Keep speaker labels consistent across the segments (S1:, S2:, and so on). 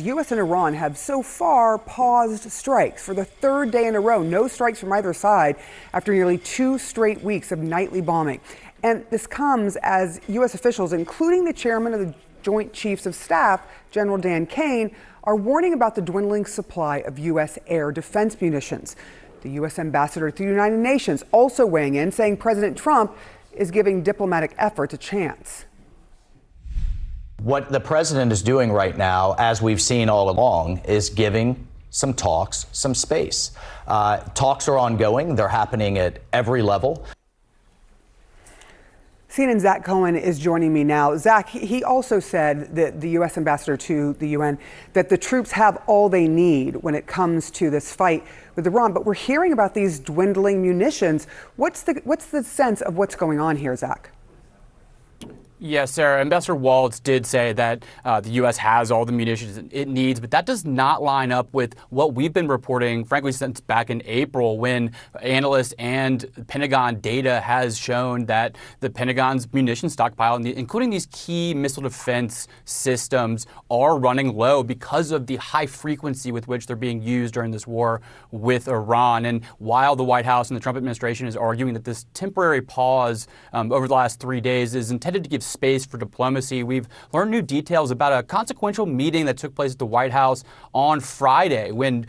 S1: U.S. and Iran have so far paused strikes for the third day in a row. No strikes from either side after nearly 2 straight weeks of nightly bombing. And this comes as U.S. officials, including the chairman of the Joint Chiefs of Staff, Gen.Dan Caine, are warning about the dwindling supply of U.S. air defense munitions. The U.S. ambassador to the United Nations also weighing in, saying President Trump is giving diplomatic efforts a chance.
S2: What the president is doing right now, as we've seen all along, is giving some talks some space. Talks are ongoing. They're happening at every level.
S1: CNN's Zach Cohen is joining me now. Zach, he also said, that the U.S. ambassador to the UN, that the troops have all they need when it comes to this fight with Iran. But we're hearing about these dwindling munitions. What's the sense of what's going on here, Zach?
S3: Yes, Sarah. Ambassador Waltz did say that the U.S. has all the munitions it needs, but that does not line up with what we've been reporting, frankly, since back in April, when analysts and Pentagon data has shown that the Pentagon's munition stockpile, including these key missile defense systems, are running low because of the high frequency with which they're being used during this war with Iran. And while the White House and the Trump administration is arguing that this temporary pause over the last 3 days is intended to give space for diplomacy, we've learned new details about a consequential meeting that took place at the White House on Friday when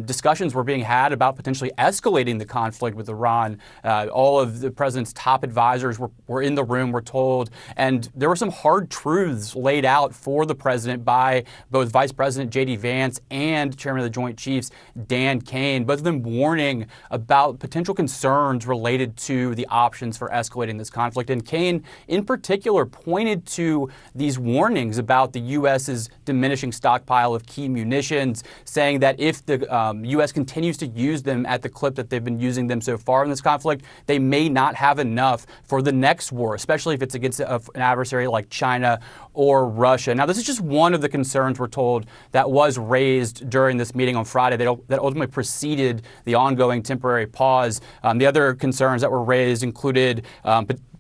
S3: discussions were being had about potentially escalating the conflict with Iran. All of the president's top advisors were in the room, we're told, and there were some hard truths laid out for the president by both Vice President J.D. Vance and Chairman of the Joint Chiefs, Dan Caine, both of them warning about potential concerns related to the options for escalating this conflict. And Caine, in particular, pointed to these warnings about the U.S.'s diminishing stockpile of key munitions, saying that if the U.S. continues to use them at the clip that they've been using them so far in this conflict, they may not have enough for the next war, especially if it's against an adversary like China or Russia. Now, this is just one of the concerns, we're told, that was raised during this meeting on Friday that ultimately preceded the ongoing temporary pause. The other concerns that were raised included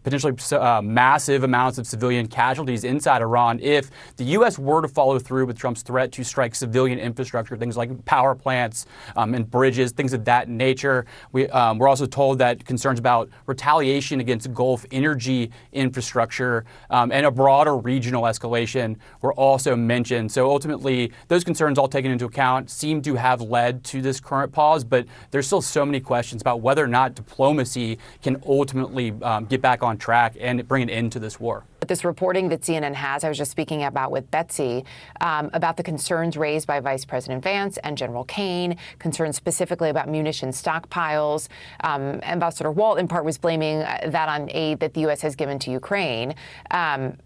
S3: potentially massive amounts of civilian casualties inside Iran if the U.S. were to follow through with Trump's threat to strike civilian infrastructure, things like power plants and bridges, things of that nature. We're also told that concerns about retaliation against Gulf energy infrastructure and a broader regional escalation were also mentioned. So ultimately, those concerns all taken into account seem to have led to this current pause, but there's still so many questions about whether or not diplomacy can ultimately get back on track and bring an end to this war.
S4: This reporting that CNN has, I was just speaking about with Betsy, about the concerns raised by Vice President Vance and General Caine, concerns specifically about munition stockpiles. Ambassador Walt, in part, was blaming that on aid that the U.S. has given to Ukraine. A,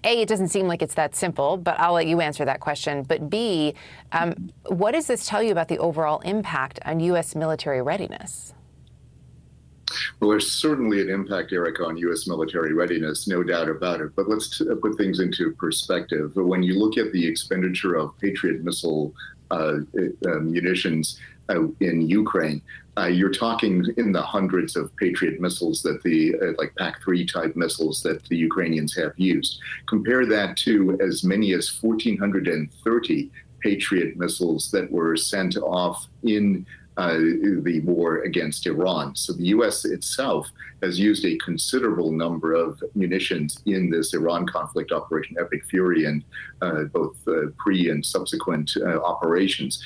S4: it doesn't seem like it's that simple, but I'll let you answer that question. But B, what does this tell you about the overall impact on U.S. military readiness?
S5: Well, there's certainly an impact, Erica, on U.S. military readiness, no doubt about it. But let's put things into perspective. When you look at the expenditure of Patriot missile munitions in Ukraine, you're talking in the hundreds of Patriot missiles that like PAC-3 type missiles that the Ukrainians have used. Compare that to as many as 1,430 Patriot missiles that were sent off in the war against Iran. So the U.S. itself has used a considerable number of munitions in this Iran conflict, Operation Epic Fury, and both pre and subsequent operations.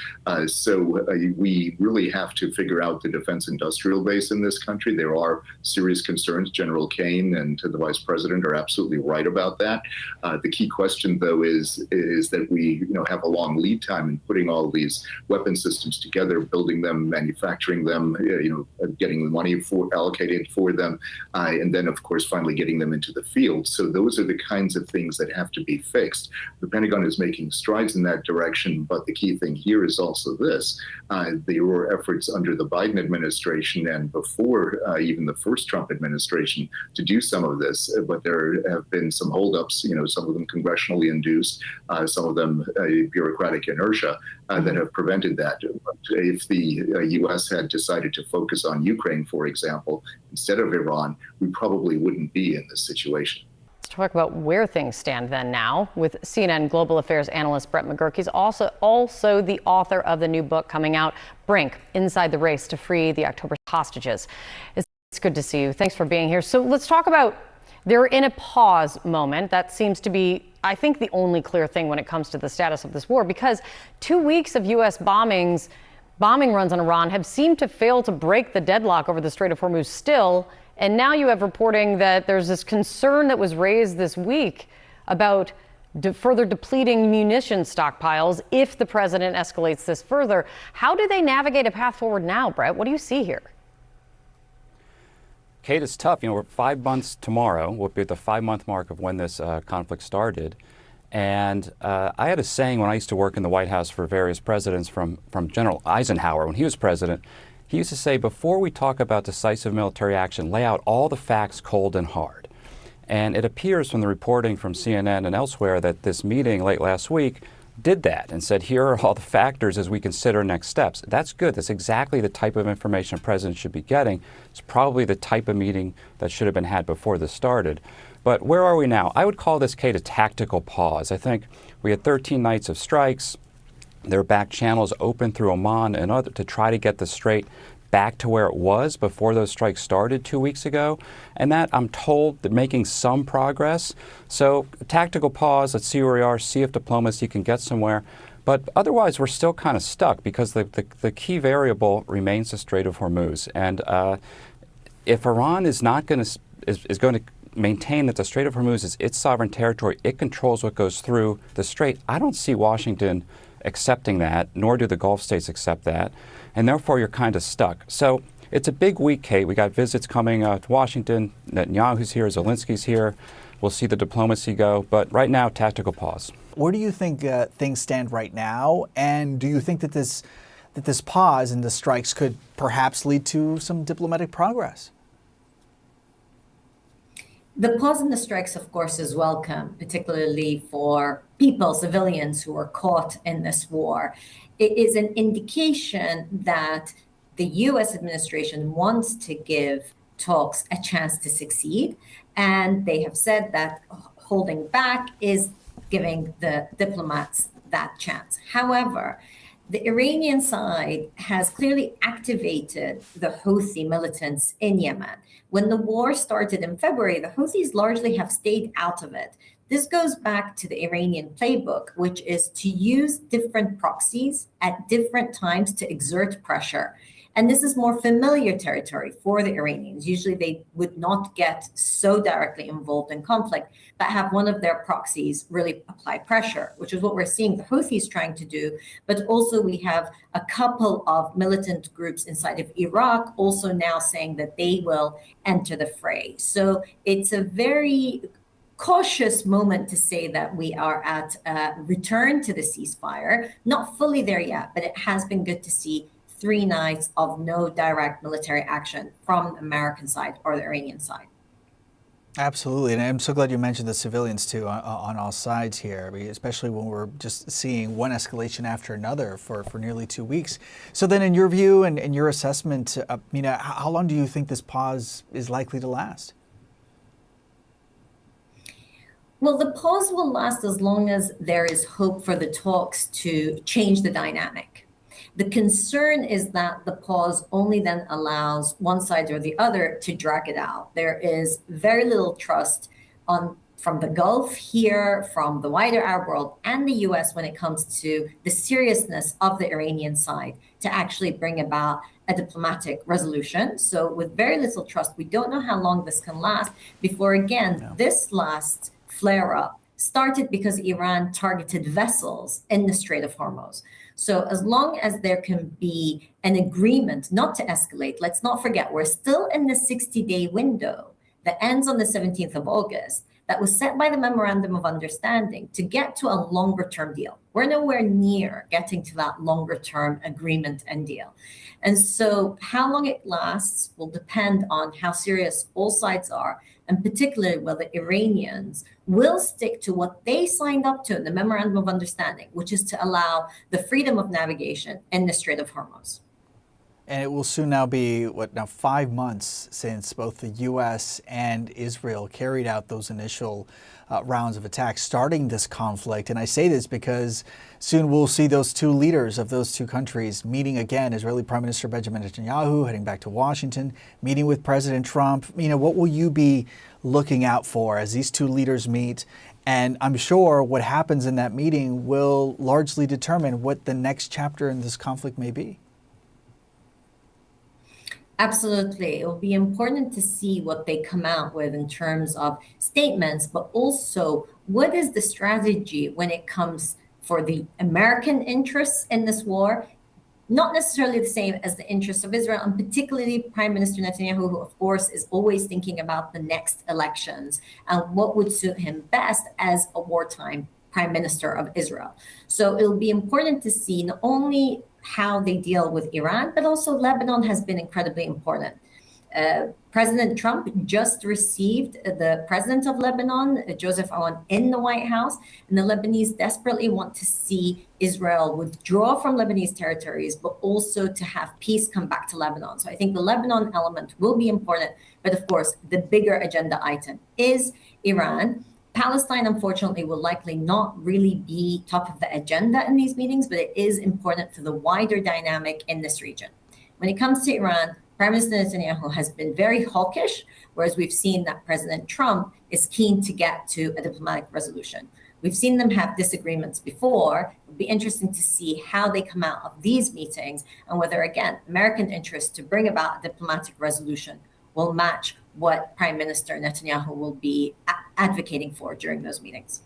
S5: So we really have to figure out the defense industrial base in this country. There are serious concerns. General Caine and the Vice President are absolutely right about that. The key question, though, is that we have a long lead time in putting all these weapon systems together, building them, manufacturing them, getting the money allocated for them, and then, of course, finally getting them into the field. So those are the kinds of things that have to be fixed. The Pentagon is making strides in that direction, but the key thing here is also this. There were efforts under the Biden administration and before even the first Trump administration to do some of this, but there have been some holdups, some of them congressionally induced, some of them bureaucratic inertia that have prevented that. But if the U.S. had decided to focus on Ukraine, for example, instead of Iran, we probably wouldn't be in this situation.
S6: talk about where things stand then now with CNN Global Affairs analyst Brett McGurk. He's also the author of the new book coming out, Brink, Inside the Race to Free the October Hostages. It's good to see you. Thanks for being here. So let's talk about, they're in a pause moment. That seems to be, I think, the only clear thing when it comes to the status of this war, because 2 weeks of U.S. bombing runs on Iran have seemed to fail to break the deadlock over the Strait of Hormuz still. And now you have reporting that there's this concern that was raised this week about further depleting munition stockpiles if the president escalates this further. How do they navigate a path forward now, Brett? What do you see here?
S7: Kate, it's tough. We're 5 months tomorrow. We'll be at the 5-month mark of when this conflict started. And I had a saying when I used to work in the White House for various presidents, from General Eisenhower when he was president. He used to say, before we talk about decisive military action, lay out all the facts cold and hard. And it appears from the reporting from CNN and elsewhere that this meeting late last week did that and said, here are all the factors as we consider next steps. That's good. That's exactly the type of information a president should be getting. It's probably the type of meeting that should have been had before this started. But where are we now? I would call this, Kate, a tactical pause. I think we had 13 nights of strikes. There are back channels open through Oman and other to try to get the strait back to where it was before those strikes started 2 weeks ago. And that, I'm told, they're making some progress. So a tactical pause, let's see where we are, see if diplomacy can get somewhere. But otherwise, we're still kind of stuck because the key variable remains the Strait of Hormuz. And if Iran is not going to is going to maintain that the Strait of Hormuz is its sovereign territory, it controls what goes through the strait, I don't see Washington accepting that, nor do the Gulf states accept that, and therefore you're kind of stuck. So it's a big week, Kate. We got visits coming to Washington. Netanyahu's here, Zelensky's here. We'll see the diplomacy go, but right now, tactical pause.
S8: Where do you think things stand right now, and do you think that this pause in the strikes could perhaps lead to some diplomatic progress?
S9: The pause in the strikes, of course, is welcome, particularly for people, civilians who are caught in this war. It is an indication that the U.S. administration wants to give talks a chance to succeed. And they have said that holding back is giving the diplomats that chance. However, the Iranian side has clearly activated the Houthi militants in Yemen. When the war started in February, the Houthis largely have stayed out of it. This goes back to the Iranian playbook, which is to use different proxies at different times to exert pressure. And this is more familiar territory for the Iranians. Usually they would not get so directly involved in conflict, but have one of their proxies really apply pressure, which is what we're seeing the Houthis trying to do. But also we have a couple of militant groups inside of Iraq also now saying that they will enter the fray. So it's a very cautious moment to say that we are at a return to the ceasefire. Not fully there yet, but it has been good to see 3 nights of no direct military action from the American side or the Iranian side.
S8: Absolutely, and I'm so glad you mentioned the civilians too on all sides here, especially when we're just seeing one escalation after another for nearly 2 weeks. So then in your view and your assessment, Mina, how long do you think this pause is likely to last?
S9: Well, the pause will last as long as there is hope for the talks to change the dynamic. The concern is that the pause only then allows one side or the other to drag it out. There is very little trust from the Gulf here, from the wider Arab world and the US when it comes to the seriousness of the Iranian side to actually bring about a diplomatic resolution. So with very little trust, we don't know how long this can last before, again, this last flare-up started because Iran targeted vessels in the Strait of Hormuz. So as long as there can be an agreement not to escalate, let's not forget, we're still in the 60-day window that ends on the 17th of August that was set by the Memorandum of Understanding to get to a longer-term deal. We're nowhere near getting to that longer-term agreement and deal. And so how long it lasts will depend on how serious all sides are, and particularly whether Iranians will stick to what they signed up to in the Memorandum of Understanding, which is to allow the freedom of navigation in the Strait of Hormuz.
S8: And it will soon now be, 5 months since both the U.S. and Israel carried out those initial rounds of attacks, starting this conflict. And I say this because soon we'll see those two leaders of those two countries meeting again. Israeli Prime Minister Benjamin Netanyahu heading back to Washington, meeting with President Trump. What will you be looking out for as these two leaders meet? And I'm sure what happens in that meeting will largely determine what the next chapter in this conflict may be.
S9: Absolutely. It will be important to see what they come out with in terms of statements, but also what is the strategy when it comes for the American interests in this war, not necessarily the same as the interests of Israel, and particularly Prime Minister Netanyahu, who of course is always thinking about the next elections and what would suit him best as a wartime Prime Minister of Israel. So it'll be important to see not only how they deal with Iran, but also Lebanon has been incredibly important. President Trump just received the president of Lebanon, Joseph Aoun, in the White House, and the Lebanese desperately want to see Israel withdraw from Lebanese territories, but also to have peace come back to Lebanon. So I think the Lebanon element will be important, but of course, the bigger agenda item is Iran. Palestine, unfortunately, will likely not really be top of the agenda in these meetings, but it is important for the wider dynamic in this region. When it comes to Iran, Prime Minister Netanyahu has been very hawkish, whereas we've seen that President Trump is keen to get to a diplomatic resolution. We've seen them have disagreements before. It'll be interesting to see how they come out of these meetings and whether, again, American interest to bring about a diplomatic resolution will match what Prime Minister Netanyahu will be advocating for during those meetings.